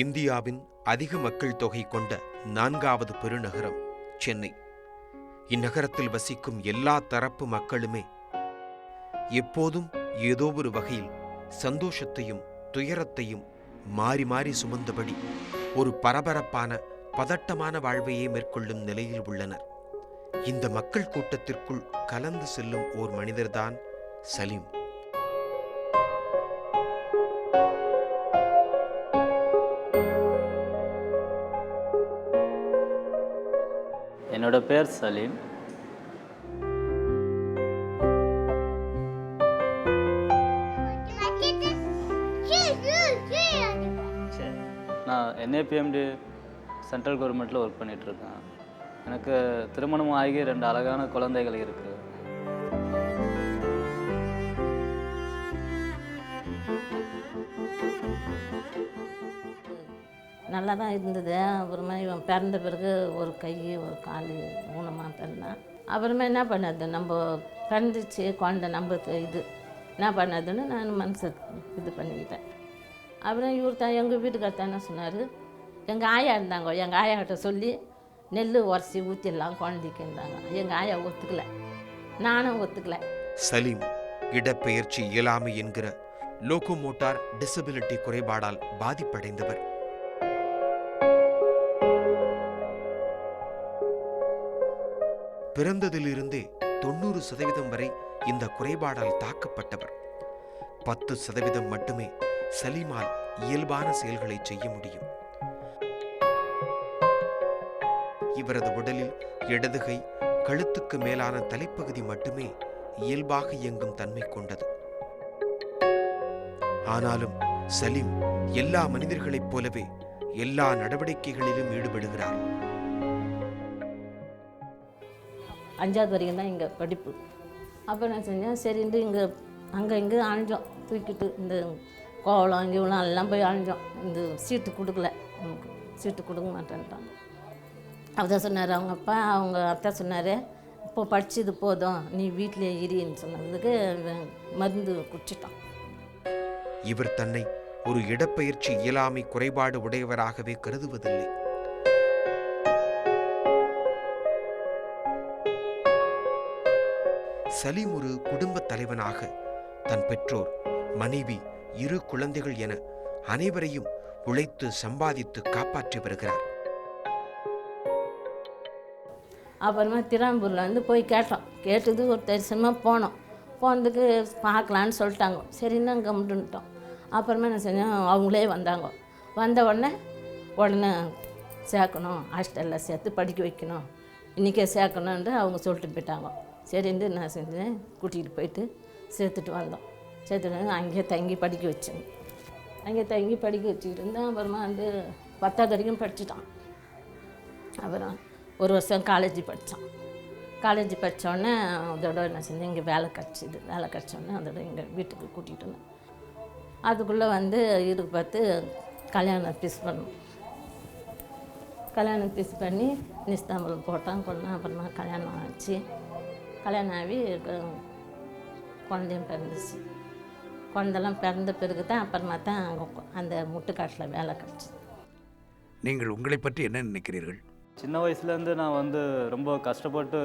இந்தியாவின் அதிக மக்கள் தொகை கொண்ட 4வது பெருநகரம் சென்னை. இந்நகரத்தில் வசிக்கும் எல்லா தரப்பு மக்களுமே எப்போதும் ஏதோ ஒரு வகையில் சந்தோஷத்தையும் துயரத்தையும் மாறி மாறி சுமந்தபடி ஒரு பரபரப்பான பதட்டமான வாழ்வையே மேற்கொள்ளும் நிலையில் உள்ளனர். இந்த மக்கள் கூட்டத்திற்குள் கலந்து செல்லும் ஓர் மனிதர்தான் சலீம். என்னோட பேர் சலீம். நான் NAPMD சென்ட்ரல் கவர்மெண்ட்டில் ஒர்க் பண்ணிகிட்ருக்கேன். எனக்கு திருமணம் ஆகி 2 அழகான குழந்தைகள் இருக்குது. நல்லா தான் இருந்தது. அப்புறமா இவன் பிறந்த பிறகு ஒரு கை ஒரு கால் ஊனமாக பிறந்தான். அப்புறமா என்ன பண்ணது, நம்ம பிறந்துச்சு குழந்தை நம்ம இது என்ன பண்ணதுன்னு நான் மனசை இது பண்ணிக்கிட்டேன். அப்புறம் இவர் தான் எங்கள் வீட்டுக்கார் என்ன சொன்னார், எங்கள் ஆயா இருந்தாங்க, எங்கள் ஆயாக்கிட்ட சொல்லி நெல் உரசி ஊற்றிடலாம் குழந்தைக்கு இருந்தாங்க. எங்கள் ஆயா ஒத்துக்கலை, நானும் ஒத்துக்கலை. சலீம் இடப்பெயர்ச்சி இயலாமை என்கிற லோகோமோட்டார் டிசபிலிட்டி குறைபாடால் பாதிப்படைந்தவர். பிறந்ததிலிருந்தே 90% வரை இந்த குறைபாடால் தாக்கப்பட்டவர். 10% மட்டுமே சலீமால் இயல்பான செயல்களை செய்ய முடியும். இவரது உடலில் இடதுகை கழுத்துக்கு மேலான தலைப்பகுதி மட்டுமே இயல்பாக இயங்கும் தன்மை கொண்டது. ஆனாலும் சலீம் எல்லா மனிதர்களைப் போலவே எல்லா நடவடிக்கைகளிலும் ஈடுபடுகிறார். 5வது வரைக்கும் தான் இங்கே படிப்பு. அப்போ நான் செஞ்சேன், சரின்ட்டு இங்கே அழிஞ்சோம் தூக்கிட்டு, இந்த கோவலம் இங்கெல்லாம் எல்லாம் போய் அழிஞ்சோம். இந்த சீட்டு கொடுக்கல, நமக்கு சீட்டு கொடுக்க மாட்டேன்ட்டாங்க. அவதான் சொன்னார் அவங்க அப்பா, அவங்க அத்தை சொன்னார், இப்போ படித்தது போதும் நீ வீட்டிலே இரின்னு சொன்னதுக்கு மருந்து குடிச்சிட்டான். இவர் தன்னை ஒரு இடப்பெயர்ச்சி இயலாமை குறைபாடு உடையவராகவே கருதுவதில்லை. சலீம் ஒரு குடும்பத் தலைவனாக தன் பெற்றோர், மனைவி, 2 குழந்தைகள் என அனைவரையும் உழைத்து சம்பாதித்து காப்பாற்றி வருகிறார். அப்புறமா திருவாம்பூரில் போய் கேட்டோம். கேட்டது ஒரு தரிசனமாக போனதுக்கு பார்க்கலான்னு சொல்லிட்டாங்க. சரின்னு அங்கே கம்முன்ட்டோம். அப்புறமா என்ன செஞ்சோம், அவங்களே வந்தாங்க. வந்த உடனே சேர்க்கணும், ஹாஸ்டலில் சேர்த்து படிக்க வைக்கணும், இன்றைக்கே சேர்க்கணுன்ட்டு அவங்க சொல்லிட்டு போயிட்டாங்க. சரின்ட்டு நான் செஞ்சேன், கூட்டிகிட்டு போயிட்டு சேர்த்துட்டு வந்தோம். சேர்த்துட்டு அங்கேயே தங்கி படிக்க வச்சேன். அங்கே தங்கி படிக்க வச்சுக்கிட்டு இருந்தேன். அப்புறமா 10வது வரைக்கும் படிச்சுட்டான். அப்புறம் 1 வருஷம் காலேஜ் படித்தான். காலேஜ் படித்தோடனே அதோட என்ன செஞ்சேன், இங்கே வேலை கிடச்சோடனே அதோட எங்கள் வீட்டுக்கு கூட்டிகிட்டு வந்தேன். அதுக்குள்ளே இதுக்கு பார்த்து கல்யாணம் ஃபிக்ஸ் பண்ணோம். கல்யாணம் ஃபிக்ஸ் பண்ணி நிஸ்தாம்பலம் போட்டான் கொண்டேன். அப்புறமா கல்யாணம் ஆச்சு. கல்யாணம் ஆகி குழந்தையும் பிறந்துச்சு. குழந்தெல்லாம் பிறந்த பிறகு தான் அப்புறமா தான் அந்த முட்டுக்காட்டில் வேலை கிடச்சி. நீங்கள் உங்களை பற்றி என்ன நினைக்கிறீர்கள்? சின்ன வயசுலேருந்து நான் ரொம்ப கஷ்டப்பட்டு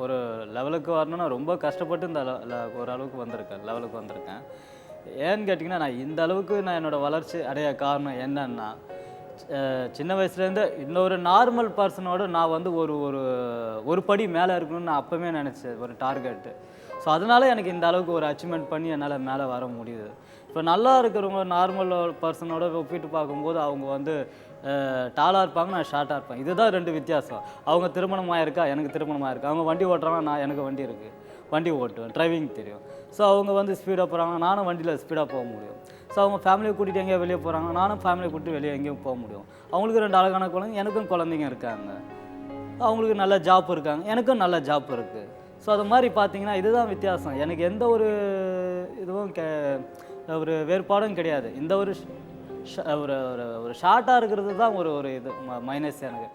ஒரு லெவலுக்கு வரணும்னா ரொம்ப கஷ்டப்பட்டு இந்த ஓரளவுக்கு லெவலுக்கு வந்திருக்கேன். ஏன்னு கேட்டிங்கன்னா, நான் இந்த அளவுக்கு நான் என்னோடய வளர்ச்சி அடைய காரணம் என்னன்னா, சின்ன வயசுலேருந்து இன்னொரு நார்மல் பர்சனோடு நான் ஒரு படி மேலே இருக்கணும்னு நான் அப்போவே நினச்சேன், ஒரு டார்கெட்டு. ஸோ அதனால் எனக்கு இந்த அளவுக்கு ஒரு அச்சீவ்மெண்ட் பண்ணி என்னால் மேலே வர முடியுது. இப்போ நல்லா இருக்கிறவங்க நார்மல் பர்சனோட ஒப்பிட்டு பார்க்கும்போது அவங்க டாலாக இருப்பாங்க, நான் ஷார்ட்டாக இருப்பேன். இதுதான் 2 வித்தியாசம். அவங்க திருமணமாக இருக்கா, எனக்கு திருமணமாக இருக்கா. அவங்க வண்டி ஓட்டுறாங்கன்னா எனக்கு வண்டி இருக்குது, வண்டி ஓட்டுவேன், டிரைவிங் தெரியும். ஸோ அவங்க ஸ்பீடாக போகிறாங்க, நானும் வண்டியில் ஸ்பீடாக போக முடியும். ஸோ அவங்க ஃபேமிலியை கூட்டிகிட்டு எங்கேயோ வெளியே போகிறாங்க, நானும் ஃபேமிலியை கூட்டிட்டு வெளியே எங்கேயும் போக முடியும். அவங்களுக்கு 2 அழகான குழந்தைங்க, எனக்கும் குழந்தைங்க இருக்காங்க. அவங்களுக்கு நல்ல ஜாப் இருக்காங்க, எனக்கும் நல்ல ஜாப் இருக்குது. ஸோ அது மாதிரி பார்த்தீங்கன்னா இதுதான் வித்தியாசம். எனக்கு எந்த ஒரு இதுவும் ஒரு வேறுபாடும் கிடையாது. இந்த ஒரு ஷார்ட்டாக இருக்கிறது தான் ஒரு இது மைனஸ் எனக்கு.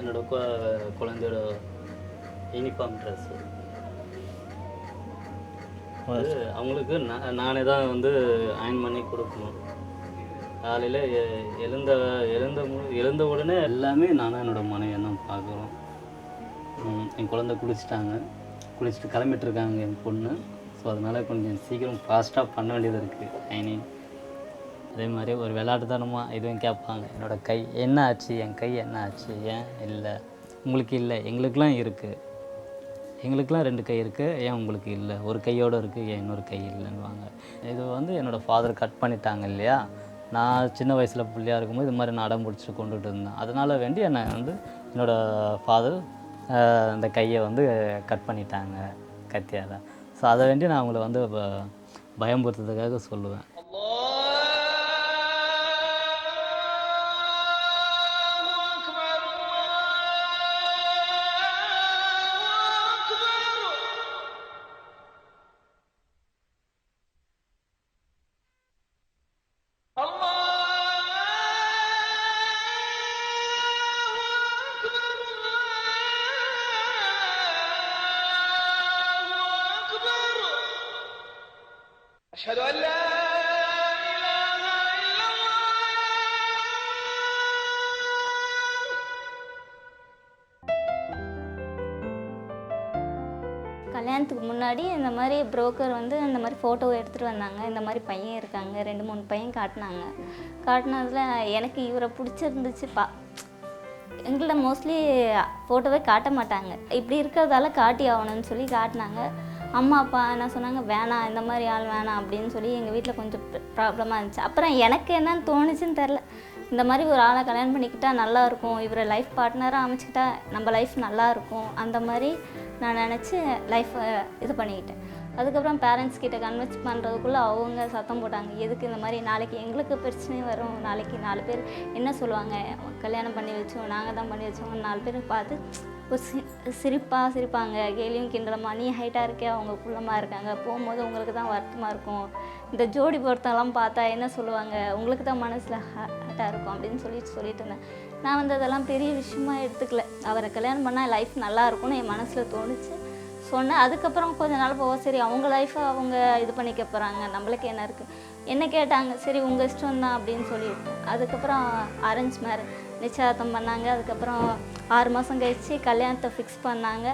என்னோட குழந்தையோட யூனிஃபார்ம் ட்ரெஸ்ஸு அவங்களுக்கு நானே தான் வந்து அயன் பண்ணி கொடுக்கணும். காலையில் எழுந்த உடனே எல்லாமே நானும் என்னோடய மனைவியை தான் பார்க்குறோம். என் குழந்தை குளிச்சுட்டு கிளம்பிட்டுருக்காங்க என் பொண்ணு. ஸோ அதனால் கொஞ்சம் சீக்கிரம் ஃபாஸ்ட்டாக பண்ண வேண்டியது இருக்குது அயனிங். அதே மாதிரி ஒரு விளையாட்டுத்தனமாக இதுவும் கேட்பாங்க, என்னோடய கை என்ன ஆச்சு, என் கை என்ன ஆச்சு, ஏன் இல்லை, உங்களுக்கு இல்லை, எங்களுக்கெலாம் இருக்குது, எங்களுக்கெலாம் 2 கை இருக்குது, ஏன் உங்களுக்கு இல்லை, ஒரு கையோடு இருக்குது, ஏன் இன்னொரு கை இல்லைன்னுவாங்க. இது வந்து என்னோடய ஃபாதர் கட் பண்ணிட்டாங்க இல்லையா. நான் சின்ன வயசில் பிள்ளையாக இருக்கும்போது இது மாதிரி நான் அடம் பிடிச்சி கொண்டுட்டு இருந்தேன். அதனால் வேண்டி என்னை வந்து என்னோடய ஃபாதர் அந்த கையை வந்து கட் பண்ணிட்டாங்க கத்தியால். ஸோ அதை வேண்டி நான் அவங்கள வந்து பயம்படுத்துறதுக்காக சொல்லுவேன். أشهد أن لا إله إلا الله. கல்யாணத்துக்கு முன்னாடி இந்த மாதிரி புரோக்கர் வந்து இந்த மாதிரி ஃபோட்டோ எடுத்துகிட்டு வந்தாங்க. இந்த மாதிரி பையன் இருக்காங்க, 2-3 பையன் காட்டினாங்க. காட்டினதில் எனக்கு இவரை பிடிச்சிருந்துச்சுப்பா. எங்களை மோஸ்ட்லி ஃபோட்டோவே காட்ட மாட்டாங்க, இப்படி இருக்கிறதால காட்டி ஆகணும்னு சொல்லி காட்டினாங்க. அம்மா அப்பா என்ன சொன்னாங்க, வேணாம், இந்த மாதிரி ஆள் வேணாம் அப்படின்னு சொல்லி எங்கள் வீட்டில் கொஞ்சம் ப்ராப்ளமாக இருந்துச்சு. அப்புறம் எனக்கு என்னன்னு தோணுச்சுன்னு தெரில, இந்த மாதிரி ஒரு ஆளை கல்யாணம் பண்ணிக்கிட்டால் நல்லாயிருக்கும், இவரை லைஃப் பார்ட்னராக அமைச்சிக்கிட்டா நம்ம லைஃப் நல்லாயிருக்கும், அந்த மாதிரி நான் நினச்சி லைஃப்பை இது பண்ணிக்கிட்டேன். அதுக்கப்புறம் பேரண்ட்ஸ் கிட்ட கன்வின்ஸ் பண்ணுறதுக்குள்ளே அவங்க சத்தம் போட்டாங்க, எதுக்கு இந்த மாதிரி, நாளைக்கு எங்களுக்கு பிரச்சனை வரும், நாளைக்கு 4 பேர் என்ன சொல்லுவாங்க, கல்யாணம் பண்ணி வச்சோம், நாங்கள் தான் பண்ணி வச்சோம், 4 பேர் பார்த்து ஒரு சிரிப்பாங்க, கேலியும் கிண்டலமா, நீ ஹைட்டாக இருக்கே, அவங்க குள்ளமாக இருக்காங்க, போகும்போது உங்களுக்கு தான் வருத்தமாக இருக்கும், இந்த ஜோடி பொருத்தம்லாம் பார்த்தா என்ன சொல்லுவாங்க, உங்களுக்கு தான் மனசில் ஹார்ட்டாக இருக்கும் அப்படின்னு சொல்லிட்டு இருந்தேன். நான் வந்து அதெல்லாம் பெரிய விஷயமா எடுத்துக்கல. அவரை கல்யாணம் பண்ணால் லைஃப் நல்லா இருக்கும்னு என் மனசில் தோணுச்சு, சொன்னேன். அதுக்கப்புறம் கொஞ்ச நாள் போக, சரி அவங்க லைஃப்பை அவங்க இது பண்ணிக்க போகிறாங்க, நம்மளுக்கு என்ன இருக்குது, என்ன கேட்டாங்க, சரி உங்கள் இஷ்டம் தான் அப்படின்னு சொல்லிட்டு அதுக்கப்புறம் அரேஞ்ச் மேரேஜ் நிச்சயதார்த்தம் பண்ணாங்க. அதுக்கப்புறம் 6 மாதம் கழித்து கல்யாணத்தை ஃபிக்ஸ் பண்ணாங்க.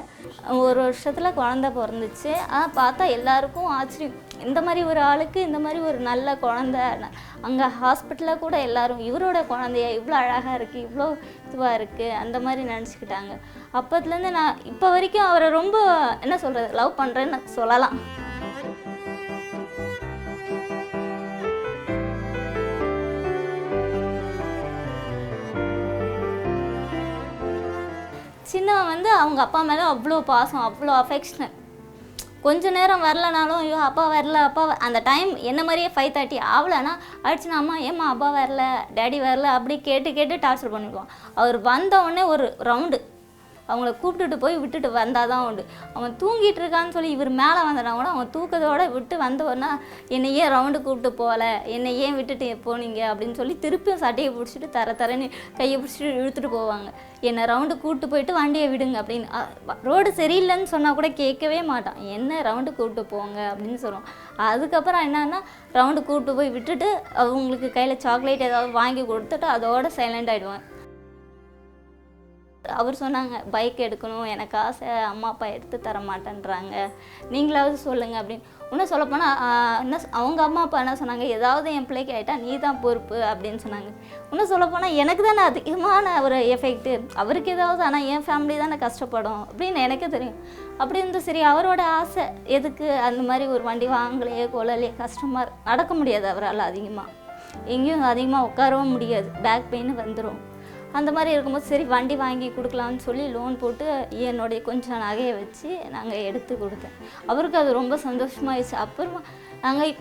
1 வருஷத்தில் குழந்த பிறந்துச்சு. பார்த்தா எல்லாருக்கும் ஆச்சரியம், இந்த மாதிரி ஒரு ஆளுக்கு இந்த மாதிரி ஒரு நல்ல குழந்த. அங்கே ஹாஸ்பிட்டலில் கூட எல்லோரும் இவரோட குழந்தைய இவ்வளோ அழகாக இருக்குது, இவ்வளோ இதுவாக இருக்குது, அந்த மாதிரி நினச்சிக்கிட்டாங்க. அப்போத்துலேருந்து நான் இப்போ வரைக்கும் அவரை ரொம்ப என்ன சொல்கிறது, லவ் பண்ணுறேன்னு சொல்லலாம். சின்னவன் வந்து அவங்க அப்பா மேலே அவ்வளோ பாசம், அவ்வளோ அஃபெக்ஷனட். கொஞ்சம் நேரம் வரலனாலும், ஐயோ அப்பா வரல, அந்த டைம் என்ன மாதிரியே 5:30 ஆகலைன்னா ஆயிடுச்சுன்னா, அம்மா ஏம்மா அப்பா வரல, டேடி வரல, அப்படி கேட்டு டார்ச்சர் பண்ணிடுவான். அவர் வந்த உடனே ஒரு ரவுண்டு அவங்கள கூப்பிட்டுட்டு போய் விட்டுட்டு வந்தால் தான் உண்டு. அவன் தூங்கிட்டு இருக்கான்னு சொல்லி இவர் மேலே வந்தனா கூட அவன் தூக்கத்தோடு விட்டு வந்தவொன்னா, என்னை ஏன் ரவுண்டு கூப்பிட்டு போகல, என்னை ஏன் விட்டுட்டு போனீங்க அப்படின்னு சொல்லி திருப்பியும் சட்டையை பிடிச்சிட்டு தரன்னு கையை பிடிச்சிட்டு இழுத்துட்டு போவாங்க. என்னை ரவுண்டு கூப்பிட்டு போயிட்டு வண்டியை விடுங்க அப்படின்னு. ரோடு சரியில்லைன்னு சொன்னால் கூட கேட்கவே மாட்டான், என்ன ரவுண்டு கூப்பிட்டு போங்க அப்படின்னு சொல்லுவோம். அதுக்கப்புறம் என்னன்னா, ரவுண்டு கூப்பிட்டு போய் விட்டுட்டு அவங்களுக்கு கையில் சாக்லேட் ஏதாவது வாங்கி கொடுத்துட்டு அதோட சைலண்ட் ஆகிடுவான். அவர் சொன்னாங்க, பைக் எடுக்கணும், எனக்கு ஆசை, அம்மா அப்பா எடுத்து தர மாட்டேன்றாங்க, நீங்களாவது சொல்லுங்கள் அப்படின்னு. இன்னும் சொல்லப்போனால் என்ன அவங்க அம்மா அப்பா என்ன சொன்னாங்க, ஏதாவது என் பிள்ளைக்கு ஆகிட்டா நீ தான் பொறுப்பு அப்படின்னு சொன்னாங்க. இன்னும் சொல்லப்போனால் எனக்கு தானே அதிகமான ஒரு எஃபெக்ட்டு, அவருக்கு ஏதாவது ஆனால் என் ஃபேமிலி தானே கஷ்டப்படும் அப்படின்னு எனக்கே தெரியும். அப்படி இருந்து சரி அவரோட ஆசை எதுக்கு, அந்த மாதிரி ஒரு வண்டி வாங்கலையே கொள்ளலையே, கஷ்டமாக நடக்க முடியாது அவரால், அதிகமாக எங்கேயும் அதிகமாக உட்காரவும் முடியாது, பேக் பெயின் வந்துடும். அந்த மாதிரி இருக்கும்போது சரி வண்டி வாங்கி கொடுக்கலான்னு சொல்லி லோன் போட்டு என்னுடைய கொஞ்சம் நகையை வச்சு நாங்கள் எடுத்து கொடுத்தேன். அவருக்கு அது ரொம்ப சந்தோஷமாகிடுச்சு. அப்புறமா நாங்கள்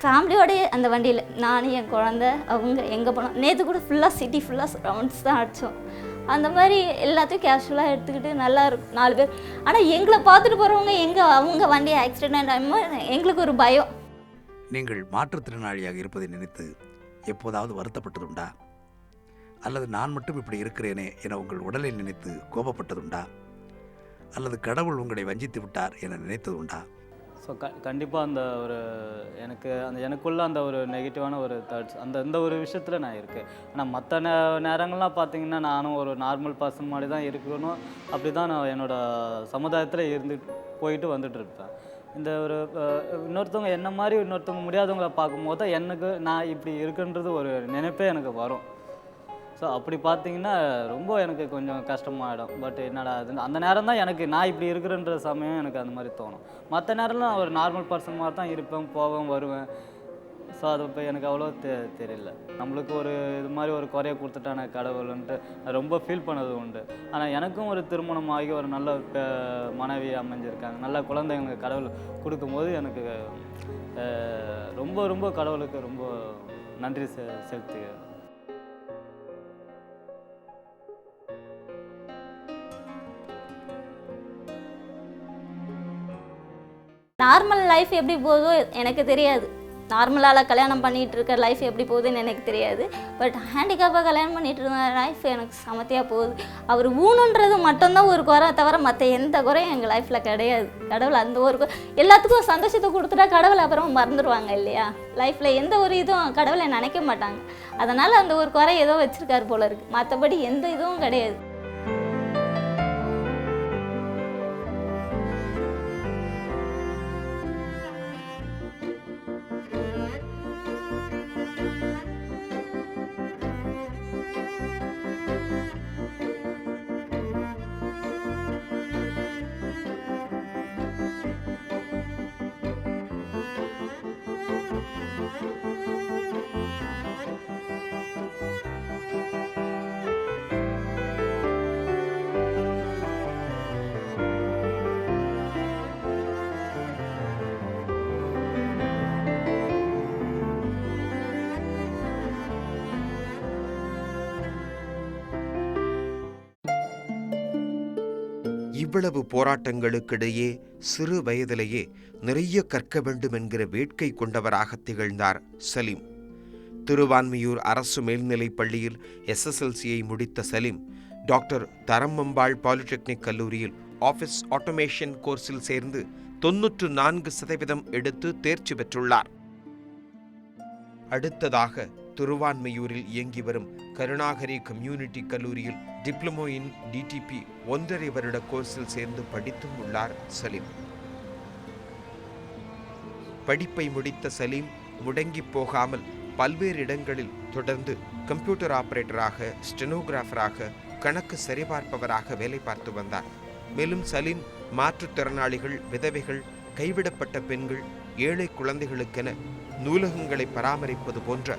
ஃபேமிலியோடையே அந்த வண்டியில் நான், என் குழந்த, அவங்க எங்கே போனோம். நேற்று கூட ஃபுல்லாக சிட்டி ஃபுல்லாக ரவுண்ட்ஸ் தான் அடித்தோம். அந்த மாதிரி எல்லாத்தையும் கேஷுவலாக எடுத்துக்கிட்டு நல்லா இருக்கும் 4 பேர். ஆனால் எங்களை பார்த்துட்டு போகிறவங்க அவங்க வண்டி ஆக்சிடென்ட் ஆகும்போது எங்களுக்கு ஒரு பயம். நீங்கள் மாற்றுத்திறனாளியாக இருப்பதை நினைத்து எப்போதாவது வருத்தப்பட்டதுண்டா? அல்லது நான் மட்டும் இப்படி இருக்கிறேனே என உங்கள் உடலை நினைத்து கோபப்பட்டதுண்டா? அல்லது கடவுள் உங்களை வஞ்சித்து விட்டார் என நினைத்ததுண்டா? ஸோ கண்டிப்பாக அந்த ஒரு எனக்குள்ள அந்த ஒரு நெகட்டிவான ஒரு தாட்ஸ் இந்த ஒரு விஷயத்தில் நான் இருக்கேன். ஆனால் மற்ற நேரங்கள்லாம் பார்த்தீங்கன்னா நானும் ஒரு நார்மல் பர்சன் மாதிரி தான் இருக்கணும். அப்படி தான் நான் என்னோடய சமுதாயத்தில் போயிட்டு வந்துட்டு இருப்பேன். இந்த ஒரு இன்னொருத்தவங்க என்ன மாதிரி இன்னொருத்தவங்க முடியாதவங்கள பார்க்கும்போது தான் நான் இப்படி இருக்குன்றது ஒரு நினைப்பே எனக்கு வரும். ஸோ அப்படி பார்த்தீங்கன்னா ரொம்ப எனக்கு கொஞ்சம் கஷ்டமாயிடும். பட் என்னடா அது அந்த நேரம் தான் நான் இப்படி இருக்கிறன்ற சமயம் எனக்கு அந்த மாதிரி தோணும். மற்ற நேரம்லாம் நான் ஒரு நார்மல் பர்சன் மாதிரி தான் இருப்பேன், போவேன், வருவேன். ஸோ அது இப்போ எனக்கு அவ்வளோ தெரியல. நம்மளுக்கு ஒரு இது மாதிரி ஒரு குறைய கொடுத்துட்டான கடவுள்ன்ட்டு ரொம்ப ஃபீல் பண்ணது உண்டு. ஆனால் எனக்கும் ஒரு திருமணம் ஆகி ஒரு நல்ல மனைவி அமைஞ்சிருக்காங்க, நல்ல குழந்தைங்களுக்கு கடவுள் கொடுக்கும்போது எனக்கு ரொம்ப ரொம்ப கடவுளுக்கு ரொம்ப நன்றி செலுத்துகிறேன். நார்மல் லைஃப் எப்படி போகுதோ எனக்கு தெரியாது. நார்மலால் கல்யாணம் பண்ணிகிட்டு இருக்க லைஃப் எப்படி போகுதுன்னு எனக்கு தெரியாது. பட் ஹேண்டிகேப்பாக கல்யாணம் பண்ணிகிட்டு இருந்த லைஃப் எனக்கு சமத்தியாக போகுது. அவர் ஊனுன்றது மட்டும்தான் ஒரு குறை தவிர மற்ற எந்த குறையும் எங்கள் லைஃப்பில் கிடையாது. கடவுள் அந்த ஒரு எல்லாத்துக்கும் சந்தோஷத்தை கொடுத்துட்டா கடவுளை அப்புறம் மறந்துடுவாங்க இல்லையா? லைஃப்பில் எந்த ஒரு இதுவும் கடவுளை நினைக்க மாட்டாங்க. அதனால் அந்த ஒரு குறை ஏதோ வச்சுருக்காரு போல இருக்குது. மற்றபடி எந்த இதுவும் கிடையாது. இவ்வளவு போராட்டங்களுக்கிடையே சிறு வயதிலேயே நிறைய கற்க வேண்டும் என்கிற வேட்கை கொண்டவராக திகழ்ந்தார் சலீம். திருவான்மியூர் அரசு மேல்நிலைப் பள்ளியில் SSLCயை முடித்த சலீம் டாக்டர் தரம்மம்பாள் பாலிடெக்னிக் கல்லூரியில் ஆஃபீஸ் ஆட்டோமேஷன் கோர்ஸில் சேர்ந்து 94% எடுத்து தேர்ச்சி பெற்றுள்ளார். அடுத்ததாக திருவான்மியூரில் இயங்கி வரும் கருணாகரி கம்யூனிட்டி கல்லூரியில் டிப்ளமோ இன் DTP 1.5 வருட கோர்ஸில் சேர்ந்து படித்தும் உள்ளார் சலீம். படிப்பை முடித்த சலீம் முடங்கி போகாமல் பல்வேறு இடங்களில் தொடர்ந்து கம்ப்யூட்டர் ஆபரேட்டராக, ஸ்டெனோகிராஃபராக, கணக்கு சரிபார்ப்பவராக வேலை பார்த்து வந்தார். மேலும் சலீம் மாற்றுத்திறனாளிகள், விதவைகள், கைவிடப்பட்ட பெண்கள், ஏழை குழந்தைகளுக்கென நூலகங்களை பராமரிப்பது போன்ற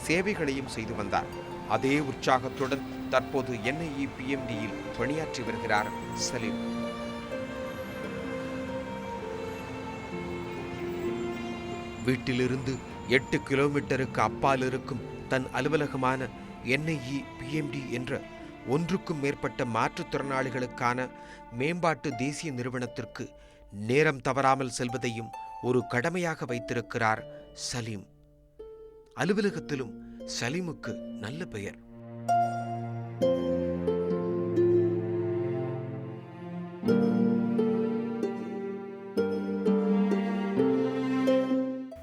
சேவைகளையும் செய்து வந்தார். அதே உற்சாகத்துடன் தற்போது NIE PMDயில் பணியாற்றி வருகிறார் சலீம். வீட்டிலிருந்து 8 கிலோமீட்டருக்கு அப்பால் இருக்கும் தன் அலுவலகமான NIE PMD என்ற ஒன்றுக்கும் மேற்பட்ட மாற்றுத்திறனாளிகளுக்கான மேம்பாட்டு தேசிய நிறுவனத்திற்கு நேரம் தவறாமல் செல்வதையும் ஒரு கடமையாக வைத்திருக்கிறார் சலீம். அலுவலகத்திலும் சலீமுக்கு நல்ல பெயர்.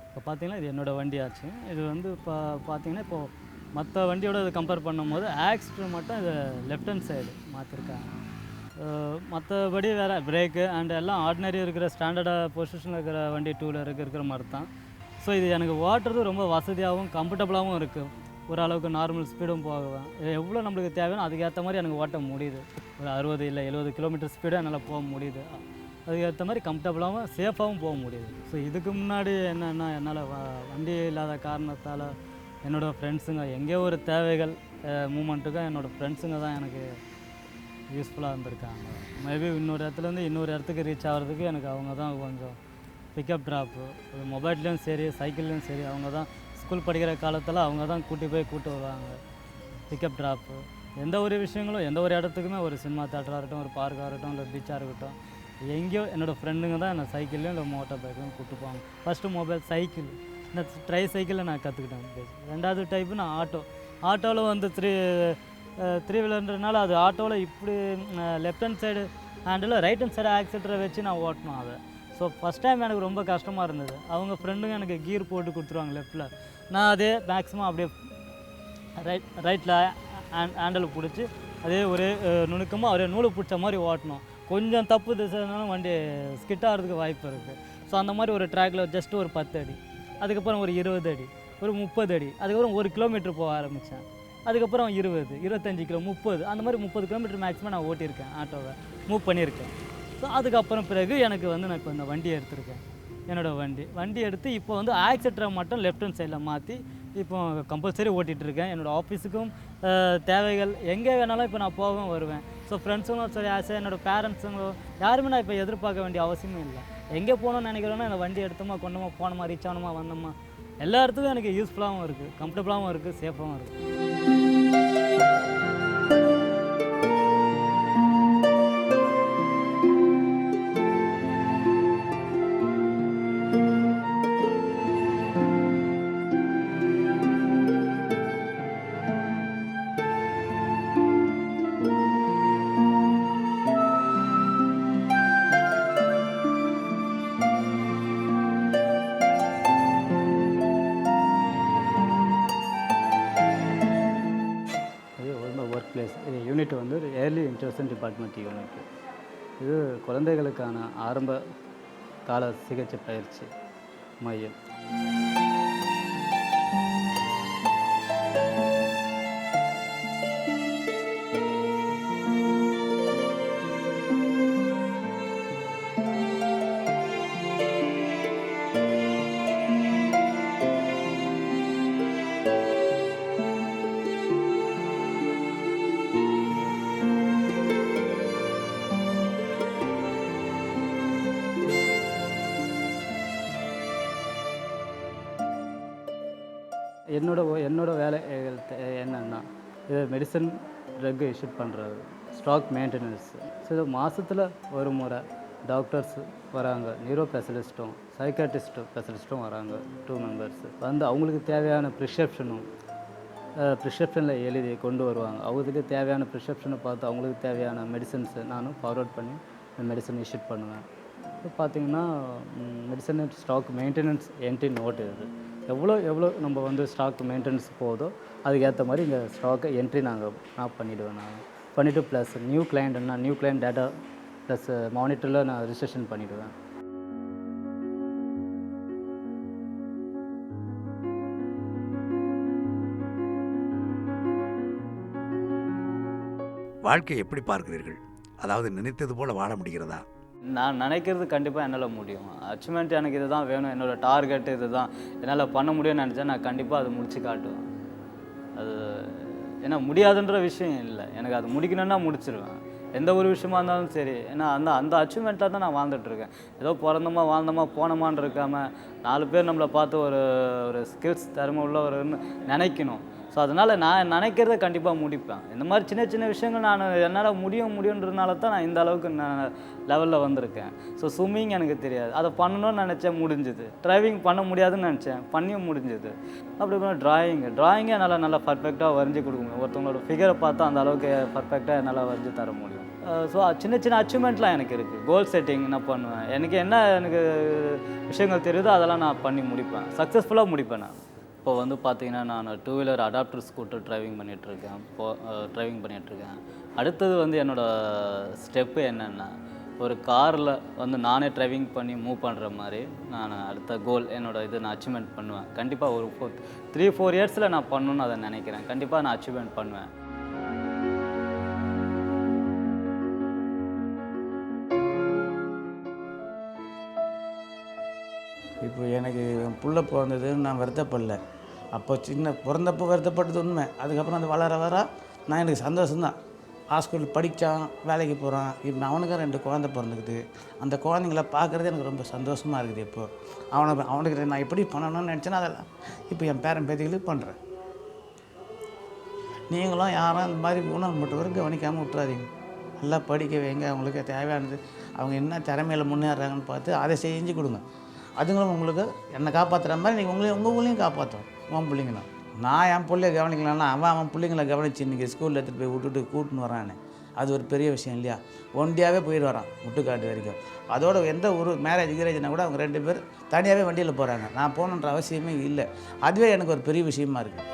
இப்போ பார்த்தீங்கன்னா இது என்னோடய வண்டி ஆச்சு. இது வந்து இப்போ பார்த்தீங்கன்னா இப்போது மற்ற வண்டியோட இதை கம்பேர் பண்ணும்போது ஆக்சிடென்ட் மட்டும் இது லெஃப்ட் ஹேண்ட் சைடு மாற்றிருக்காங்க. மற்றபடி வேறு பிரேக்கு அண்ட் எல்லாம் ஆர்டினரி இருக்கிற ஸ்டாண்டர்டாக பொசிஷனில் இருக்கிற வண்டி டூ வீலருக்கு இருக்கிற மாதிரி தான். ஸோ இது எனக்கு ஓட்டுறது ரொம்ப வசதியாகவும் கம்ஃபர்டபுளாகவும் இருக்குது. ஓரளவுக்கு நார்மல் ஸ்பீடும் போகுவேன். எவ்வளோ நம்மளுக்கு தேவையான அதுக்கேற்ற மாதிரி எனக்கு ஓட்ட முடியுது. ஒரு 60 இல்லை 70 கிலோமீட்டர் ஸ்பீடாக என்னால் போக முடியுது. அதுக்கேற்ற மாதிரி கம்ஃபர்டபுளாகவும் சேஃபாகவும் போக முடியுது. ஸோ இதுக்கு முன்னாடி என்னென்னா என்னால் வண்டி இல்லாத காரணத்தால் என்னோடய ஃப்ரெண்ட்ஸுங்க எங்கேயோ ஒரு தேவைகள் மூமெண்ட்டுக்கும் என்னோடய ஃப்ரெண்ட்ஸுங்க தான் எனக்கு யூஸ்ஃபுல்லாக இருந்திருக்காங்க. மேபி இன்னொரு இடத்துலேருந்து இன்னொரு இடத்துக்கு ரீச் ஆகிறதுக்கு எனக்கு அவங்க தான் கொஞ்சம் பிக்கப் ட்ராப்பு, மொபைல்லையும் சரி சைக்கிள்லேயும் சரி அவங்க தான் ஸ்கூல் படிக்கிற காலத்தில் அவங்க தான் கூட்டி வருவாங்க. பிக்கப் ட்ராப்பு எந்த ஒரு விஷயங்களும் எந்த ஒரு இடத்துக்குமே, ஒரு சினிமா தேட்டராக இருக்கட்டும், ஒரு பார்க்காக இருக்கட்டும், இல்லை பீச்சாக இருக்கட்டும், எங்கேயோ என்னோடய ஃப்ரெண்டுங்க தான் என்னை சைக்கிள்லையும் இல்லை மோட்டார் பைக்லையும் கூப்பிட்டு போவாங்க. ஃபஸ்ட்டு மொபைல் சைக்கிள், இந்த ட்ரை சைக்கிளில் நான் கற்றுக்கிட்டேன். ரெண்டாவது டைப்பு நான் ஆட்டோ. ஆட்டோவில் வந்து த்ரீ வீலர்ன்றனால அது ஆட்டோவில் இப்படி left hand side handle right hand side ஆக்சிலேட்டரை வச்சு நான் ஓட்டணும் அதை. ஸோ ஃபஸ்ட் டைம் எனக்கு ரொம்ப கஷ்டமாக இருந்தது. அவங்க ஃப்ரெண்டுங்க எனக்கு கீர் போட்டு கொடுத்துருவாங்க லெஃப்ட்டில், நான் அதே மேக்ஸிமம் அப்படியே ரைட்டில் ஹேண்டில் பிடிச்சி அதே ஒரே நுணுக்கமாக ஒரே நூலை பிடிச்ச மாதிரி ஓட்டணும். கொஞ்சம் தப்பு திசைனாலும் வண்டி ஸ்கிட் ஆகிறதுக்கு வாய்ப்பு இருக்குது. ஸோ அந்த மாதிரி ஒரு ட்ராக்கில் ஜஸ்ட்டு ஒரு 10 அடி, அதுக்கப்புறம் ஒரு 20 அடி, ஒரு 30 அடி, அதுக்கப்புறம் 1 கிலோமீட்டர் போக ஆரம்பித்தேன். அதுக்கப்புறம் 20, 25 கிலோ, 30, அந்த மாதிரி 30 கிலோமீட்டர் மேக்ஸிமம் நான் ஓட்டியிருக்கேன், ஆட்டோவை மூவ் பண்ணியிருக்கேன். ஸோ அதுக்கப்புறம் பிறகு எனக்கு வந்து நான் இப்போ இந்த வண்டி எடுத்திருக்கேன், என்னோடய வண்டி எடுத்து இப்போ வந்து ஆக்சிலேட்டரை மட்டும் லெஃப்ட் ஹேண்ட் சைடில் மாற்றி இப்போ கம்பல்சரி ஓட்டிகிட்ருக்கேன். என்னோடய ஆஃபீஸுக்கும் தேவைகள் எங்கே வேணாலும் இப்போ நான் போவேன் வருவேன். ஸோ ஃப்ரெண்ட்ஸுங்களும் சரி என்னோடய பேரண்ட்ஸுங்களும் யாருமே நான் இப்போ எதிர்பார்க்க வேண்டிய அவசியமே இல்லை. எங்கே போகணும்னு நினைக்கிறோன்னா இந்த வண்டி எடுத்தோமா கொண்டோமா போனோமா ரீச் ஆனோமா வந்தோமா எல்லா இடத்துக்கும் எனக்கு யூஸ்ஃபுல்லாகவும் இருக்குது, கம்ஃபர்டபுளாகவும் இருக்குது, சேஃபாகவும் இருக்குது. ஒர்க் பிளேஸ் இது யூனிட் வந்து ஒரு ஏர்லி இன்டர்வென்ஷன் டிபார்ட்மெண்ட் யூனிட். இது குழந்தைகளுக்கான ஆரம்ப கால சிகிச்சை பயிற்சி மையம். என்னோட வேலை என்னென்னா இது மெடிசன் ட்ரக் இஷ்யூட் பண்ணுறது, ஸ்டாக் மெயின்டெனன்ஸ். ஸோ இது மாதத்தில் ஒரு முறை டாக்டர்ஸ் வராங்க, நியூரோ ஸ்பெஷலிஸ்ட்டும் ஸ்பெஷலிஸ்ட்டும் வராங்க, 2 மெம்பர்ஸ் வந்து அவங்களுக்கு தேவையான ப்ரிஸ்கிரிப்ஷனில் எழுதி கொண்டு வருவாங்க. அவங்களுக்கு தேவையான ப்ரிஸ்கிரிப்ஷனை பார்த்து அவங்களுக்கு தேவையான மெடிசன்ஸை நானும் ஃபார்வர்ட் பண்ணி மெடிசன் இஷ்யூட் பண்ணுவேன். இப்போ பார்த்திங்கன்னா medicine stock maintenance entry note இது எவ்வளோ நம்ம வந்து ஸ்டாக் மெயின்டெனன்ஸ் போதோ அதுக்கேற்ற மாதிரி இங்கே ஸ்டாக்கை என்ட்ரி நான் பண்ணிவிடுவேன். பண்ணிவிட்டு plus new client data plus மானிட்டரில் நான் ரிஜிஸ்ட்ரேஷன் பண்ணிவிடுவேன். வாழ்க்கையை எப்படி பார்க்கிறீர்கள்? அதாவது நினைத்தது போல் வாழ முடிகிறதா? நான் நினைக்கிறது கண்டிப்பாக என்னால் முடியும். அச்சீவ்மெண்ட் எனக்கு இது தான் வேணும், என்னோடய டார்கெட் இது தான், என்னால் பண்ண முடியும்னு நினச்சா நான் கண்டிப்பாக அதை முடித்து காட்டுவேன். அது ஏன்னா முடியாதுன்ற விஷயம் இல்லை, எனக்கு அது முடிக்கணுன்னா முடிச்சிடுவேன். எந்த ஒரு விஷயமா இருந்தாலும் சரி. ஏன்னா அந்த அச்சீவ்மெண்ட்டாக தான் நான் வாழ்ந்துட்டுருக்கேன். ஏதோ பிறந்தோமா வாழ்ந்தோமா போனோமான்னு இருக்காமல் 4 பேர் நம்மளை பார்த்து ஒரு ஸ்கில்ஸ் திறமை உள்ளவர்னு நினைக்கணும். ஸோ அதனால் நான் நினைக்கிறத கண்டிப்பாக முடிப்பேன். இந்த மாதிரி சின்ன சின்ன விஷயங்கள் நான் என்னால் முடியுன்றதுனால தான் நான் இந்த அளவுக்கு நான் லெவலில் வந்திருக்கேன். ஸோ ஸ்விம்மிங் எனக்கு தெரியாது, அதை பண்ணணும்னு நினச்சேன், முடிஞ்சுது. டிரைவிங் பண்ண முடியாதுன்னு நினச்சேன், பண்ணியும் முடிஞ்சுது. அப்படி ட்ராயிங்கை என்னால் நல்லா பர்ஃபெக்டாக வரைஞ்சி கொடுக்க முடியும். ஒருத்தவங்களோட ஃபிகரை பார்த்தா அந்த அளவுக்கு பர்ஃபெக்டாக என்னால் வரைஞ்சி தர முடியும். ஸோ சின்ன சின்ன அச்சீவ்மெண்ட்லாம் எனக்கு இருக்குது. கோல் செட்டிங் நான் பண்ணுவேன். எனக்கு விஷயங்கள் தெரியுதோ அதெல்லாம் நான் பண்ணி முடிப்பேன், சக்ஸஸ்ஃபுல்லாக முடிப்பேன். நான் இப்போ வந்து பார்த்திங்கன்னா நான் 2 வீலர் அடாப்டர் ஸ்கூட்டர் ட்ரைவிங் பண்ணிகிட்ருக்கேன். அடுத்தது வந்து என்னோடய ஸ்டெப்பு என்னென்னா ஒரு காரில் வந்து நானே ட்ரைவிங் பண்ணி மூவ் பண்ணுற மாதிரி நான் அடுத்த கோல் நான் அச்சீவ்மெண்ட் பண்ணுவேன். கண்டிப்பாக ஒரு 3-4 இயர்ஸில் நான் பண்ணணுன்னு அதை நினைக்கிறேன். கண்டிப்பாக நான் அச்சீவ்மெண்ட் பண்ணுவேன். இப்போ எனக்கு என் புள்ள பிறந்ததுன்னு நான் வருத்தப்படல. அப்போ பிறந்தப்போ வருத்தப்பட்டது உண்மை. அதுக்கப்புறம் அது வர நான் எனக்கு சந்தோஷம்தான். ஹாஸ்பிட்டல் படித்தான், வேலைக்கு போகிறான். இப்போ அவனுக்கு 2 குழந்தை பிறந்துக்குது. அந்த குழந்தைங்கள பார்க்குறது எனக்கு ரொம்ப சந்தோஷமாக இருக்குது. இப்போது அவனுக்கு நான் எப்படி பண்ணணும்னு நினச்சேன்னா அதெல்லாம் இப்போ என் பேரன் பேத்திகளுக்கு பண்ணுறேன். நீங்களும் யாரும் இந்த மாதிரி ஊனமுற்றவரை கவனிக்காமல் விட்டுறாதீங்க. நல்லா படிக்க வைங்க. அவங்களுக்கு தேவையானது அவங்க என்ன திறமையில் முன்னேறாங்கன்னு பார்த்து அதை செஞ்சு கொடுங்க. அதுங்களும் உங்களுக்கு என்னை காப்பாற்றுற மாதிரி நீங்கள் உங்கள் ஊர்லேயும் காப்பாற்றும். உன் பிள்ளைங்கண்ணா நான் என் பிள்ளைய கவனிக்கலாம்னா அவன் பிள்ளைங்களை கவனித்து இன்றைக்கி ஸ்கூலில் எடுத்துகிட்டு போய் விட்டுட்டு கூட்டின்னு வரானே, அது ஒரு பெரிய விஷயம் இல்லையா? ஒண்டியாகவே போயிட்டு வரான் முட்டுக்காட்டு வரைக்கும். அதோட எந்த ஒரு மேரேஜ்னா கூட அவங்க 2 பேர் தனியாகவே வண்டியில் போகிறாங்க. நான் போகணுன்ற அவசியமே இல்லை. அதுவே எனக்கு ஒரு பெரிய விஷயமா இருக்குது.